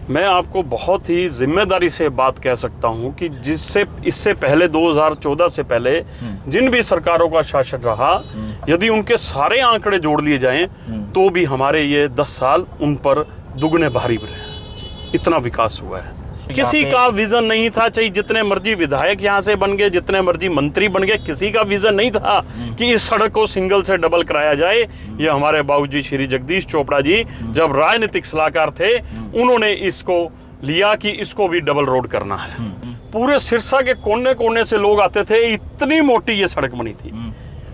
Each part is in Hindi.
मैं आपको बहुत ही जिम्मेदारी से बात कह सकता हूं कि जिससे इससे पहले 2014 से पहले जिन भी सरकारों का शासन रहा, यदि उनके सारे आंकड़े जोड़ लिए जाएं तो भी हमारे ये 10 साल उन पर दुगने भारी रहे। इतना विकास हुआ है। किसी का विजन नहीं था, चाहे जितने मर्जी विधायक यहाँ से बन गए, जितने मर्जी मंत्री बन गए, किसी का विजन नहीं था कि इस सड़क को सिंगल से डबल कराया जाए। ये हमारे बाबूजी श्री जगदीश चोपड़ा जी जब राजनीतिक सलाहकार थे, उन्होंने इसको लिया कि इसको भी डबल रोड करना है। पूरे सिरसा के कोने कोने से लोग आते थे। इतनी मोटी ये सड़क बनी थी।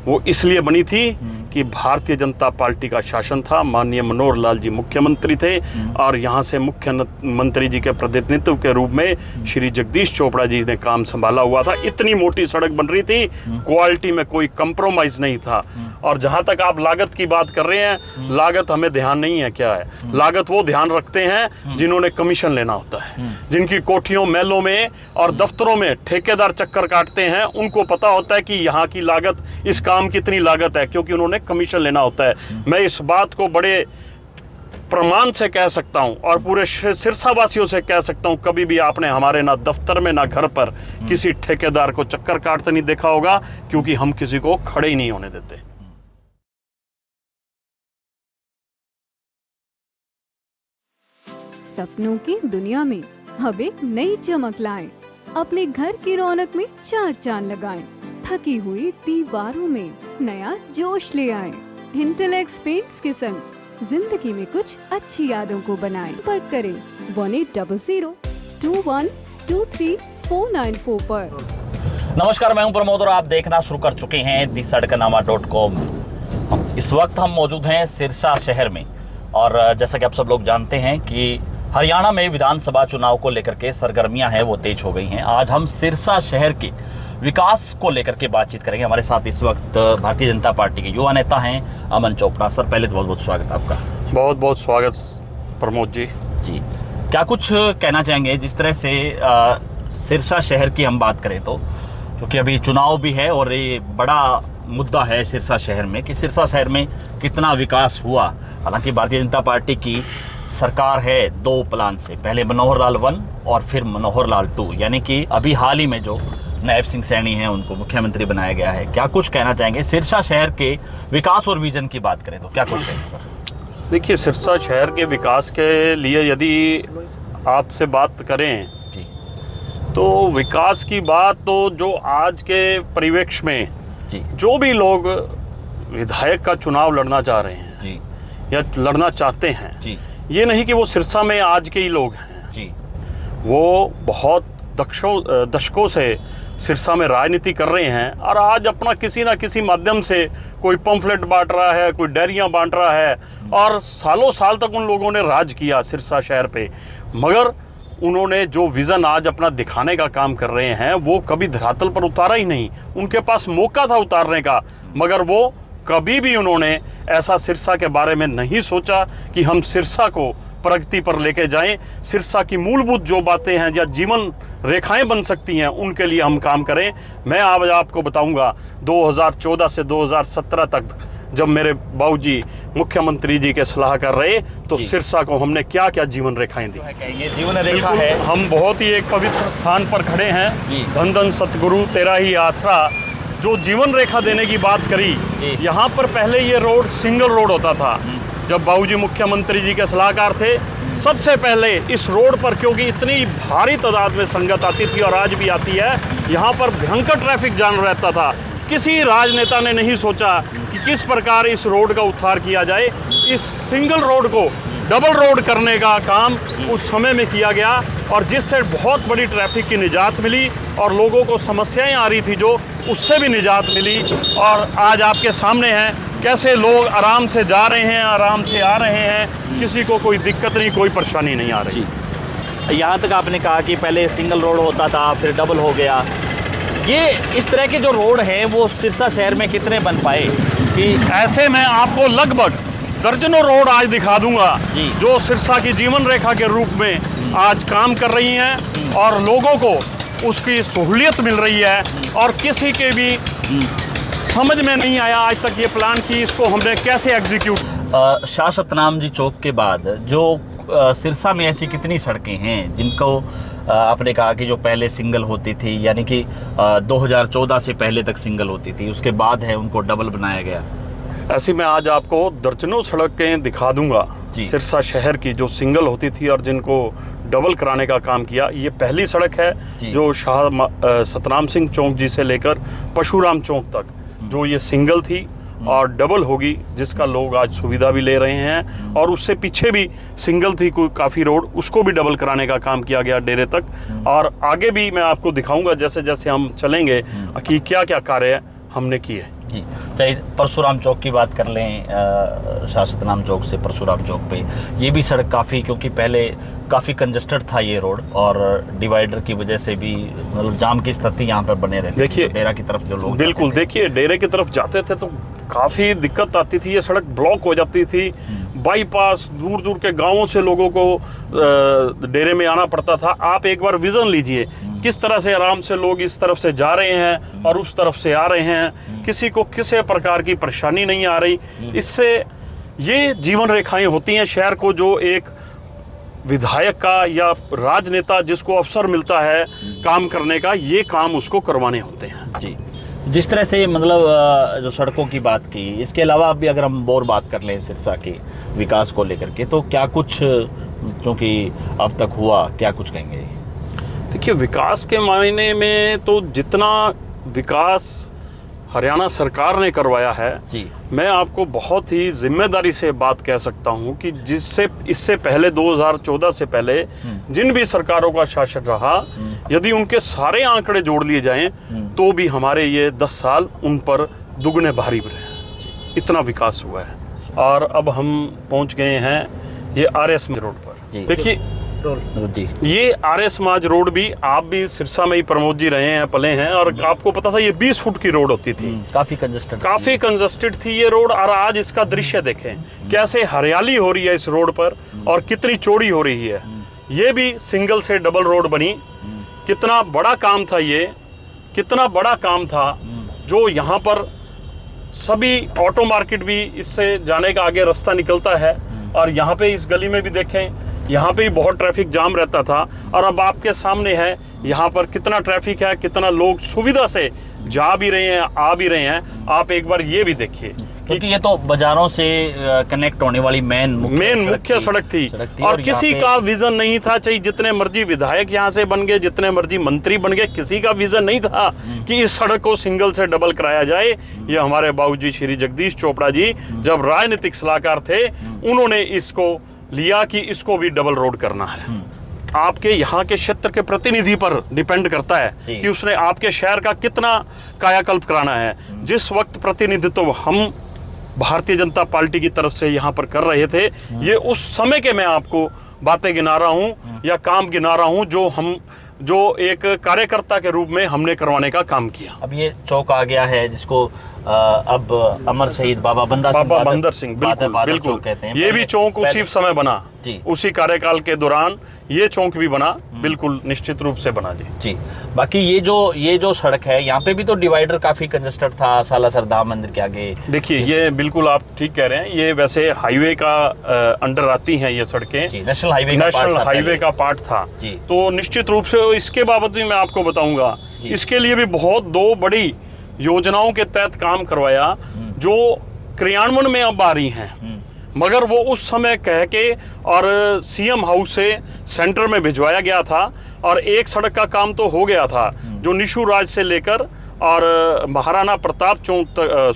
वो इसलिए बनी थी कि भारतीय जनता पार्टी का शासन था, माननीय मनोहर लाल जी मुख्यमंत्री थे और यहाँ से मुख्यमंत्री जी के प्रतिनिधित्व के रूप में श्री जगदीश चोपड़ा जी ने काम संभाला हुआ था। इतनी मोटी सड़क बन रही थी, क्वालिटी में कोई कंप्रोमाइज नहीं था। और जहाँ तक आप लागत की बात कर रहे हैं, लागत हमें ध्यान नहीं है क्या है। लागत वो ध्यान रखते हैं जिन्होंने कमीशन लेना होता है, जिनकी कोठियों महलों में और दफ्तरों में ठेकेदार चक्कर काटते हैं, उनको पता होता है कि यहाँ की लागत, इस काम की इतनी लागत है, क्योंकि उन्होंने कमीशन लेना होता है। मैं इस बात को बड़े प्रमाण से कह सकता हूं और पूरे सिरसा वासियों से कह सकता हूं, कभी भी आपने हमारे ना दफ्तर में ना घर पर किसी ठेकेदार को चक्कर काटते नहीं देखा होगा, क्योंकि हम किसी को खड़े ही नहीं होने देते। सपनों की दुनिया में अब एक नई चमक लाएं। अपने घर की रौनक में 4 चांद लगाएं। थकी हुई दीवारों में नया जोश ले आएं। इंटेलेक्स पेंट्स के संग जिंदगी में कुछ अच्छी यादों को बनाएं। संपर्क करें 1822123494 पर। नमस्कार, मैं हूं प्रमोद और आप देखना शुरू कर चुके हैं दिसड़कनामा.com। इस वक्त हम मौजूद हैं सिरसा शहर में और जैसा कि आप सब लोग जानते हैं कि हरियाणा में विधानसभा चुनाव को लेकर के सरगर्मियां हैं वो तेज हो गई हैं। आज हम सिरसा शहर के विकास को लेकर के बातचीत करेंगे। हमारे साथ इस वक्त भारतीय जनता पार्टी के युवा नेता हैं अमन चोपड़ा। सर, पहले तो बहुत बहुत स्वागत आपका। बहुत बहुत स्वागत प्रमोद जी। क्या कुछ कहना चाहेंगे जिस तरह से सिरसा शहर की हम बात करें तो, क्योंकि अभी चुनाव भी है और ये बड़ा मुद्दा है सिरसा शहर में कि सिरसा शहर में कितना विकास हुआ। हालांकि भारतीय जनता पार्टी की सरकार है 2 प्लान से, पहले मनोहर लाल 1 और फिर मनोहर लाल 2, यानी कि अभी हाल ही में जो नायब सिंह सैनी हैं उनको मुख्यमंत्री बनाया गया है। क्या कुछ कहना चाहेंगे सिरसा शहर के विकास और विजन की बात करें तो क्या कुछ कहेंगे सर? देखिए, सिरसा शहर के विकास के लिए यदि आपसे बात करें जी, तो विकास की बात तो जो आज के परिवेश में जी, जो भी लोग विधायक का चुनाव लड़ना चाह रहे हैं जी, या लड़ना चाहते हैं, जी, ये नहीं कि वो सिरसा में आज के ही लोग हैं जी, वो बहुत दशकों से सिरसा में राजनीति कर रहे हैं और आज अपना किसी ना किसी माध्यम से कोई पंफलेट बांट रहा है, कोई डायरियाँ बांट रहा है और सालों साल तक उन लोगों ने राज किया सिरसा शहर पे। मगर उन्होंने जो विज़न आज अपना दिखाने का काम कर रहे हैं वो कभी धरातल पर उतारा ही नहीं। उनके पास मौका था उतारने का, मगर वो कभी भी उन्होंने ऐसा सिरसा के बारे में नहीं सोचा कि हम सिरसा को प्रगति पर लेके जाएं। सिरसा की मूलभूत जो बातें हैं या जीवन रेखाएं बन सकती हैं, उनके लिए हम काम करें। मैं आज आपको बताऊंगा 2014 से 2017 तक जब मेरे बाबूजी मुख्यमंत्री जी के सलाहकार रहे तो सिरसा को हमने क्या क्या जीवन रेखाएं दी। ये जीवन रेखा है। हम बहुत ही एक पवित्र स्थान पर खड़े हैं। धन धन सतगुरु तेरा ही आसरा, जो जीवन रेखा देने की बात करी। यहाँ पर पहले ये रोड सिंगल रोड होता था। जब बाबूजी मुख्यमंत्री जी के सलाहकार थे, सबसे पहले इस रोड पर, क्योंकि इतनी भारी तादाद में संगत आती थी और आज भी आती है, यहाँ पर भयंकर ट्रैफिक जाम रहता था। किसी राजनेता ने नहीं सोचा कि किस प्रकार इस रोड का उद्धार किया जाए। इस सिंगल रोड को डबल रोड करने का काम उस समय में किया गया और जिससे बहुत बड़ी ट्रैफिक की निजात मिली और लोगों को समस्याएं आ रही थी जो, उससे भी निजात मिली। और आज आपके सामने है कैसे लोग आराम से जा रहे हैं, आराम से आ रहे हैं, किसी को कोई दिक्कत नहीं, कोई परेशानी नहीं आ रही। यहाँ तक आपने कहा कि पहले सिंगल रोड होता था, फिर डबल हो गया। ये इस तरह के जो रोड हैं वो सिरसा शहर में कितने बन पाए? कि ऐसे में आपको लगभग दर्जनों रोड आज दिखा दूंगा जो सिरसा की जीवन रेखा के रूप में आज काम कर रही हैं और लोगों को उसकी सहूलियत मिल रही है। और किसी के भी समझ में नहीं आया आज तक ये प्लान कि इसको हमने कैसे एग्जीक्यूट। शाह सतनाम जी चौक के बाद जो सिरसा में ऐसी कितनी सड़कें हैं जिनको आपने कहा कि जो पहले सिंगल होती थी, यानी कि 2014 से पहले तक सिंगल होती थी, उसके बाद है उनको डबल बनाया गया? ऐसी मैं आज आपको दर्जनों सड़कें दिखा दूंगा जी। सिरसा शहर की जो सिंगल होती थी और जिनको डबल कराने का काम किया। ये पहली सड़क है जी। जो सतनाम सिंह चौक जी से लेकर परशुराम चौक तक जो ये सिंगल थी और डबल होगी, जिसका लोग आज सुविधा भी ले रहे हैं। और उससे पीछे भी सिंगल थी कोई काफ़ी रोड, उसको भी डबल कराने का काम किया गया डेरे तक। और आगे भी मैं आपको दिखाऊंगा जैसे जैसे हम चलेंगे कि क्या क्या कार्य हमने किए। जी, चाहे परशुराम चौक की बात कर लें, शाह सतनाम चौक से परशुराम चौक पे ये भी सड़क काफ़ी, क्योंकि पहले काफ़ी कंजस्टेड था ये रोड और डिवाइडर की वजह से भी मतलब जाम की स्थिति यहाँ पर बने रहती। देखिए, डेरा की तरफ जो लोग बिल्कुल जाते थे। देखिए, डेरे की तरफ जाते थे तो काफ़ी दिक्कत आती थी, ये सड़क ब्लॉक हो जाती थी। बाईपास दूर दूर के गांवों से लोगों को डेरे में आना पड़ता था। आप एक बार विज़न लीजिए किस तरह से आराम से लोग इस तरफ से जा रहे हैं और उस तरफ से आ रहे हैं, किसी को किसी प्रकार की परेशानी नहीं आ रही। इससे ये जीवन रेखाएं होती हैं शहर को, जो एक विधायक का या राजनेता जिसको अवसर मिलता है काम करने का, ये काम उसको करवाने होते हैं। जी, जिस तरह से मतलब जो सड़कों की बात की, इसके अलावा अभी अगर हम और बात कर लें सिरसा के विकास को लेकर के, तो क्या कुछ जो कि अब तक हुआ, क्या कुछ कहेंगे? देखिए, विकास के मायने में तो जितना विकास हरियाणा सरकार ने करवाया है, जी, मैं आपको बहुत ही जिम्मेदारी से बात कह सकता हूं कि जिससे इससे पहले 2014 से पहले जिन भी सरकारों का शासन रहा, यदि उनके सारे आंकड़े जोड़ लिए जाएं तो भी हमारे ये 10 साल उन पर दुगने भारी रहे। इतना विकास हुआ है। और अब हम पहुंच गए हैं ये आर्य समाज रोड पर। जी। देखिए, जी, ये आर्य समाज रोड भी, आप भी सिरसा में ही प्रमोद जी रहे हैं, पले हैं, और आपको पता था ये 20 फुट की रोड होती थी। काफ़ी कंजस्टेड, काफी कंजस्टेड थी ये रोड। और आज इसका दृश्य देखें, कैसे हरियाली हो रही है इस रोड पर और कितनी चौड़ी हो रही है। ये भी सिंगल से डबल रोड बनी। कितना बड़ा काम था ये, कितना बड़ा काम था, जो यहाँ पर सभी ऑटो मार्केट भी इससे जाने का आगे रास्ता निकलता है। और यहाँ पे इस गली में भी देखें, यहाँ पे भी बहुत ट्रैफिक जाम रहता था, और अब आपके सामने है यहाँ पर कितना ट्रैफिक है, कितना लोग सुविधा से जा भी रहे हैं, आ भी रहे हैं। आप एक बार ये भी देखिए, क्योंकि ये तो बाजारों से कनेक्ट होने वाली मेन मुख्य सड़क थी। और किसी का विजन नहीं था, चाहे जितने मर्जी विधायक यहाँ से बन गए, जितने मर्जी मंत्री बन गए, किसी का विजन नहीं था कि इस सड़क को सिंगल से डबल कराया जाए। ये हमारे बाबूजी श्री जगदीश चोपड़ा जी जब राजनीतिक सलाहकार थे, उन्होंने इसको लिया कि इसको भी डबल रोड करना है। आपके यहाँ के क्षेत्र के प्रतिनिधि पर डिपेंड करता है कि उसने आपके शहर का कितना कायाकल्प कराना है। जिस वक्त प्रतिनिधित्व हम भारतीय जनता पार्टी की तरफ से यहाँ पर कर रहे थे, ये उस समय के मैं आपको बातें गिना रहा हूँ या काम गिना रहा हूँ जो एक कार्यकर्ता के रूप में हमने करवाने का काम किया। अब ये चौक आ गया है जिसको अब अमर शहीद बाबा बंदर सिंह बिल्कुल कहते हैं। ये भी चौक उसी समय बना जी, उसी कार्यकाल के दौरान ये चौक भी बना, बिल्कुल निश्चित रूप से बना जी। बाकी ये जो सड़क है, यहाँ पे भी तो डिवाइडर काफी कंजस्टेड था सालासर धाम मंदिर के आगे। देखिए, ये बिल्कुल आप ठीक कह रहे हैं, ये वैसे हाईवे का अंडर आती हैं ये सड़कें, नेशनल हाईवे का पार्ट था जी। तो निश्चित रूप से इसके बाबत भी मैं आपको बताऊंगा। इसके लिए भी बहुत दो बड़ी योजनाओं के तहत काम करवाया जो क्रियान्वयन में अब आ रही हैं, मगर वो उस समय कह के और सीएम हाउस से सेंटर में भिजवाया गया था। और एक सड़क का काम तो हो गया था जो निशु राज से लेकर और महाराणा प्रताप चौक तक,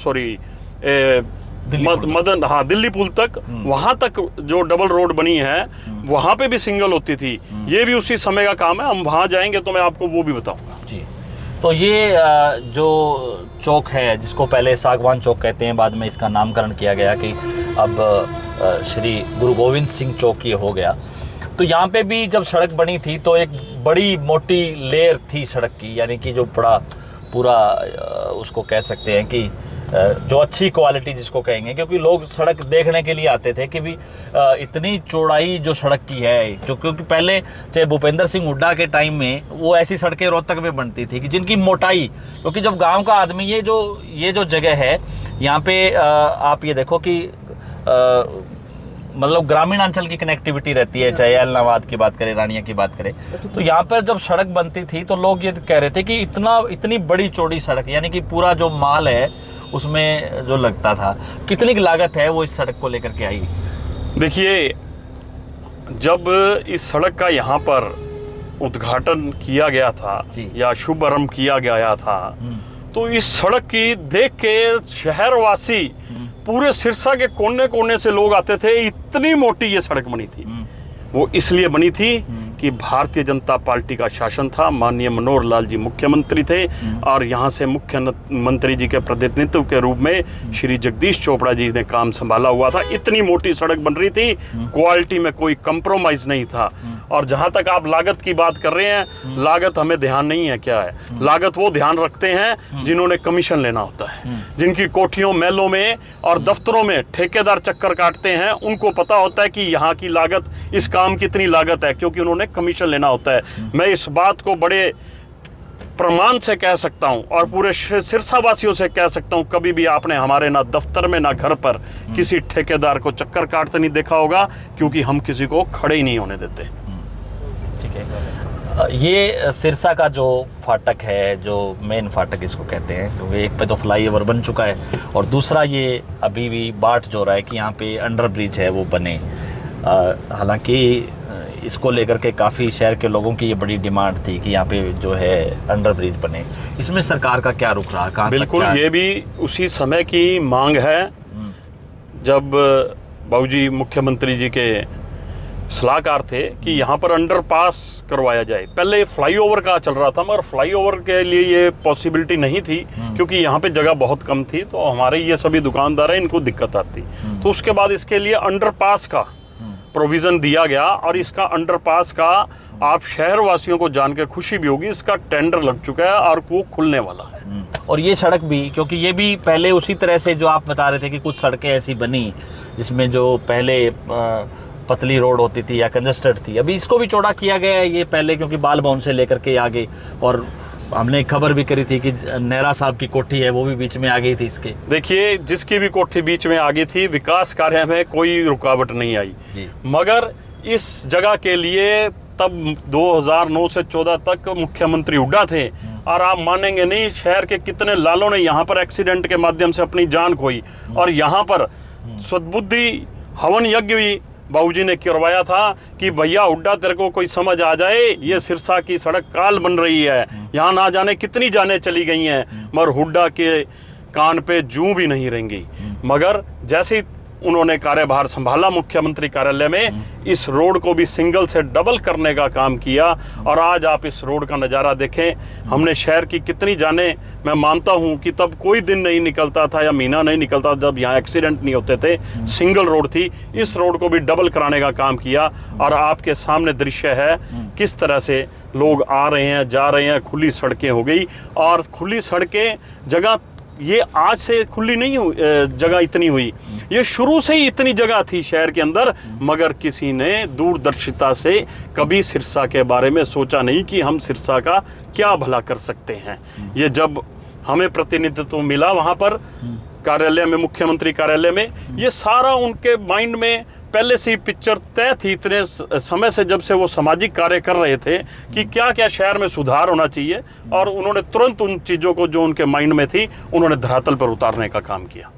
दिल्ली पुल तक, वहां तक जो डबल रोड बनी है, वहां पे भी सिंगल होती थी। ये भी उसी समय का काम है। हम वहां जाएंगे तो मैं आपको वो भी बताऊंगा जी। तो ये जो चौक है, जिसको पहले सागवान चौक कहते हैं, बाद में इसका नामकरण किया गया कि अब श्री गुरु गोविंद सिंह चौक ये हो गया। तो यहाँ पे भी जब सड़क बनी थी तो एक बड़ी मोटी लेयर थी सड़क की, यानी कि जो बड़ा पूरा उसको कह सकते हैं कि जो अच्छी क्वालिटी जिसको कहेंगे, क्योंकि लोग सड़क देखने के लिए आते थे कि भी इतनी चौड़ाई जो सड़क की है, जो क्योंकि पहले चाहे भूपेंद्र सिंह हुड्डा के टाइम में वो ऐसी सड़कें रोहतक में बनती थी कि जिनकी मोटाई, क्योंकि जब गांव का आदमी ये जो जगह है यहाँ पे आप ये देखो कि मतलब ग्रामीण अंचल की कनेक्टिविटी रहती है, चाहे एलनाबाद की बात करें, रानिया की बात करें, तो यहाँ पर जब सड़क बनती थी तो लोग ये कह रहे थे कि इतनी बड़ी चौड़ी सड़क, यानी कि पूरा जो माल है उसमें जो लगता था, कितनी की लागत है वो इस सड़क को लेकर के आई? देखिए, जब इस सड़क का यहाँ पर उद्घाटन किया गया था या शुभारंभ किया गया था, तो इस सड़क की देख के शहरवासी पूरे सिरसा के कोने कोने से लोग आते थे। इतनी मोटी ये सड़क बनी थी। वो इसलिए बनी थी कि भारतीय जनता पार्टी का शासन था, माननीय मनोहर लाल जी मुख्यमंत्री थे और यहाँ से मुख्यमंत्री जी के प्रतिनिधित्व के रूप में श्री जगदीश चोपड़ा जी ने काम संभाला हुआ था। इतनी मोटी सड़क बन रही थी, क्वालिटी में कोई कंप्रोमाइज नहीं था। और जहाँ तक आप लागत की बात कर रहे हैं, लागत हमें ध्यान नहीं है क्या है। लागत वो ध्यान रखते हैं जिन्होंने कमीशन लेना होता है, जिनकी कोठियों महलों में और दफ्तरों में ठेकेदार चक्कर काटते हैं, उनको पता होता है कि यहाँ की लागत, इस काम की इतनी लागत है, क्योंकि उन्होंने कमीशन लेना होता है। मैं इस बात को बड़े प्रमाण से कह सकता हूं और पूरे सिरसा वासियों से कह सकता हूं, कभी भी आपने हमारे ना दफ्तर में ना घर पर किसी ठेकेदार को चक्कर काटते नहीं देखा होगा, क्योंकि हम किसी को खड़े ही नहीं होने देते। ठीक है, ये सिरसा का जो फाटक है, जो मेन फाटक इसको कहते हैं, क्योंकि एक पे तो फ्लाईओवर बन चुका है और दूसरा ये अभी भी बाट जो रहा है कि यहाँ पे अंडर ब्रिज है वो बने। हालांकि इसको लेकर के काफ़ी शहर के लोगों की ये बड़ी डिमांड थी कि यहाँ पे जो है अंडर ब्रिज बने। इसमें सरकार का क्या रुख रहा? कहाँ बिल्कुल, ये भी उसी समय की मांग है जब बाबूजी मुख्यमंत्री जी के सलाहकार थे कि यहाँ पर अंडरपास करवाया जाए। पहले फ्लाईओवर का चल रहा था, मगर फ्लाईओवर के लिए ये पॉसिबिलिटी नहीं थी, क्योंकि यहाँ पे जगह बहुत कम थी, तो हमारे ये सभी दुकानदार हैं, इनको दिक्कत आती। तो उसके बाद इसके लिए अंडरपास का प्रोविज़न दिया गया और इसका अंडरपास का आप शहर वासियों को जान के खुशी भी होगी, इसका टेंडर लग चुका है और वो खुलने वाला है। और ये सड़क भी, क्योंकि ये भी पहले उसी तरह से जो आप बता रहे थे कि कुछ सड़कें ऐसी बनी जिसमें जो पहले पतली रोड होती थी या कंजस्टेड थी, अभी इसको भी चौड़ा किया गया है। ये पहले क्योंकि बाल भवन से लेकर के आगे, और हमने खबर भी करी थी कि नेहरा साहब की कोठी है वो भी बीच में आ गई थी इसके। देखिए, जिसकी भी कोठी बीच में आ गई थी, विकास कार्य में कोई रुकावट नहीं आई, मगर इस जगह के लिए तब 2009 से 14 तक मुख्यमंत्री हुड्डा थे और आप मानेंगे नहीं, शहर के कितने लालों ने यहाँ पर एक्सीडेंट के माध्यम से अपनी जान खोई। और यहाँ पर सद्बुद्धि हवन यज्ञ भी बाबूजी ने करवाया था कि भैया हुड्डा तेरे को कोई समझ आ जाए, ये सिरसा की सड़क काल बन रही है, यहाँ ना जाने कितनी जानें चली गई हैं, मगर हुड्डा के कान पे जूं भी नहीं रेंगी। मगर जैसे ही उन्होंने कार्यभार संभाला मुख्यमंत्री कार्यालय में, इस रोड को भी सिंगल से डबल करने का काम किया और आज आप इस रोड का नज़ारा देखें। हमने शहर की कितनी जाने, मैं मानता हूं कि तब कोई दिन नहीं निकलता था या महीना नहीं निकलता जब यहाँ एक्सीडेंट नहीं होते थे, सिंगल रोड थी। इस रोड को भी डबल कराने का काम किया और आपके सामने दृश्य है किस तरह से लोग आ रहे हैं, जा रहे हैं, खुली सड़कें हो गई। और खुली सड़कें जगह ये आज से खुली नहीं हुई, जगह इतनी हुई, ये शुरू से ही इतनी जगह थी शहर के अंदर, मगर किसी ने दूरदर्शिता से कभी सिरसा के बारे में सोचा नहीं कि हम सिरसा का क्या भला कर सकते हैं। ये जब हमें प्रतिनिधित्व मिला वहाँ पर कार्यालय में, मुख्यमंत्री कार्यालय में, ये सारा उनके माइंड में पहले से ही पिक्चर तय थी इतने समय से, जब से वो सामाजिक कार्य कर रहे थे कि क्या क्या शहर में सुधार होना चाहिए, और उन्होंने तुरंत उन चीज़ों को जो उनके माइंड में थी उन्होंने धरातल पर उतारने का काम किया।